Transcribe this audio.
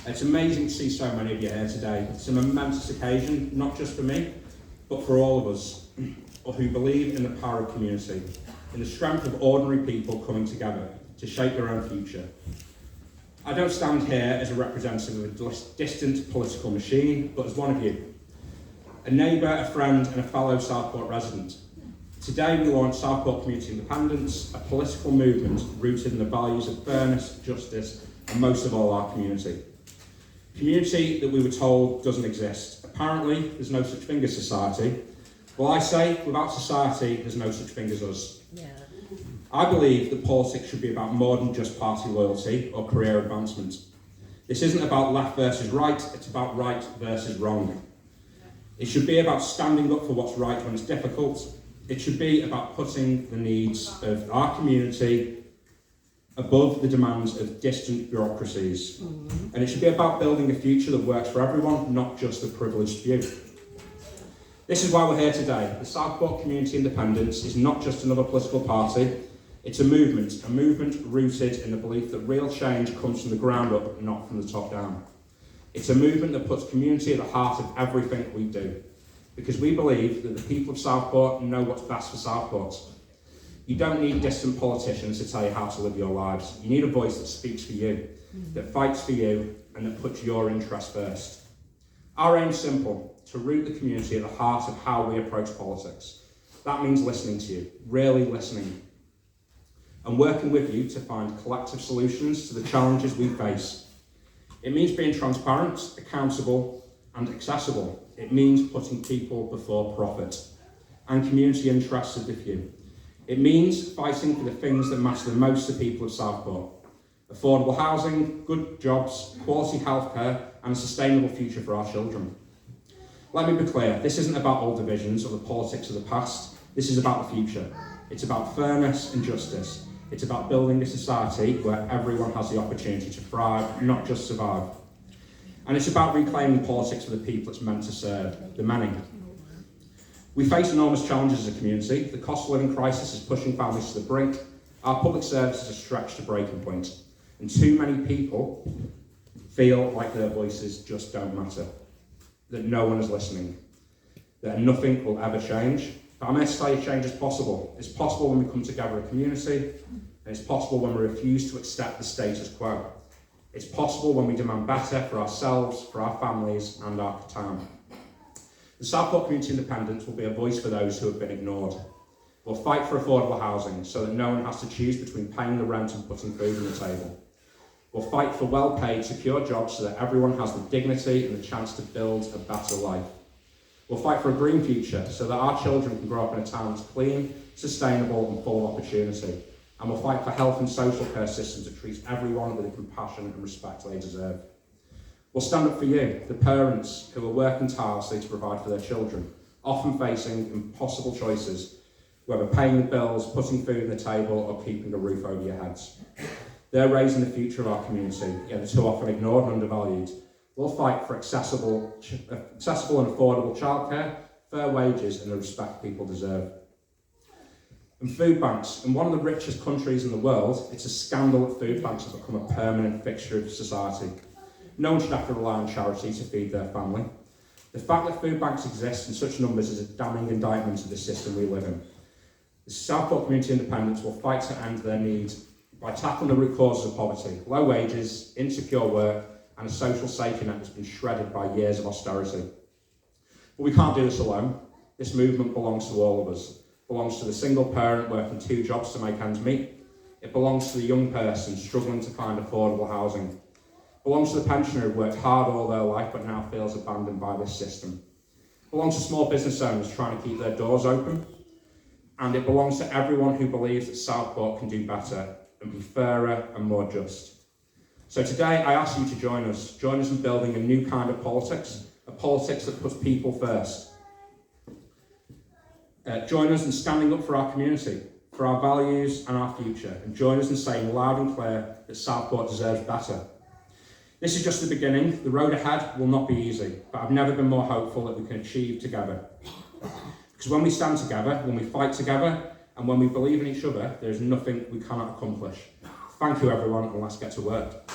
It's amazing to see so many of you here today. It's a momentous occasion, not just for me, but for all of us who believe in the power of community, in the strength of ordinary people coming together to shape their own future. I don't stand here as a representative of a distant political machine, but as one of you, a neighbour, a friend and a fellow Southport resident. Today we launch Southport Community Independence, a political movement rooted in the values of fairness, justice and most of all our community. Community that we were told doesn't exist. Apparently there's no such thing as society. Well, I say without society there's no such thing as us. Yeah. I believe that politics should be about more than just party loyalty or career advancement. This isn't about left versus right, it's about right versus wrong. It should be about standing up for what's right when it's difficult. It should be about putting the needs of our community above the demands of distant bureaucracies. And it should be about building a future that works for everyone, not just the privileged few. This is why we're here today. The Southport Community Independence is not just another political party, it's a movement rooted in the belief that real change comes from the ground up, not from the top down. It's a movement that puts community at the heart of everything we do, because we believe that the people of Southport know what's best for Southport. You don't need distant politicians to tell you how to live your lives. You need a voice that speaks for you, that fights for you, and that puts your interests first. Our aim's simple, to root the community at the heart of how we approach politics. That means listening to you, really listening, and working with you to find collective solutions to the challenges we face. It means being transparent, accountable, and accessible. It means putting people before profit and community interests of the few. It means fighting for the things that matter the most to people of Southport. Affordable housing, good jobs, quality healthcare, and a sustainable future for our children. Let me be clear, this isn't about old divisions or the politics of the past. This is about the future. It's about fairness and justice. It's about building a society where everyone has the opportunity to thrive, not just survive. And it's about reclaiming politics for the people it's meant to serve, the many. We face enormous challenges as a community. The cost of living crisis is pushing families to the brink. Our public services are stretched to breaking point. And too many people feel like their voices just don't matter, that no one is listening, that nothing will ever change. But I'm here to tell you change is possible. It's possible when we come together as a community, and it's possible when we refuse to accept the status quo. It's possible when we demand better for ourselves, for our families, and our town. The Southport Community Independence will be a voice for those who have been ignored. We'll fight for affordable housing so that no one has to choose between paying the rent and putting food on the table. We'll fight for well-paid, secure jobs so that everyone has the dignity and the chance to build a better life. We'll fight for a green future so that our children can grow up in a town that's clean, sustainable and full of opportunity. And we'll fight for health and social care systems that treats everyone with the compassion and respect they deserve. We'll stand up for you, the parents who are working tirelessly to provide for their children, often facing impossible choices, whether paying the bills, putting food on the table or keeping a roof over your heads. They're raising the future of our community, yet they're too often ignored and undervalued. We'll fight for accessible and affordable childcare, fair wages and the respect people deserve. And food banks. In one of the richest countries in the world, it's a scandal that food banks have become a permanent fixture of society. No one should have to rely on charity to feed their family. The fact that food banks exist in such numbers is a damning indictment of the system we live in. The Southport Community Independence will fight to end their need by tackling the root causes of poverty, low wages, insecure work, and a social safety net that's been shredded by years of austerity. But we can't do this alone. This movement belongs to all of us. It belongs to the single parent working 2 jobs to make ends meet. It belongs to the young person struggling to find affordable housing. It belongs to the pensioner who worked hard all their life but now feels abandoned by this system. It belongs to small business owners trying to keep their doors open. And it belongs to everyone who believes that Southport can do better and be fairer and more just. So today I ask you to join us in building a new kind of politics, a politics that puts people first. Join us in standing up for our community, for our values and our future, and join us in saying loud and clear that Southport deserves better. This is just the beginning. The road ahead will not be easy, but I've never been more hopeful that we can achieve together. Because when we stand together, when we fight together, and when we believe in each other, there is nothing we cannot accomplish. Thank you everyone, and let's get to work.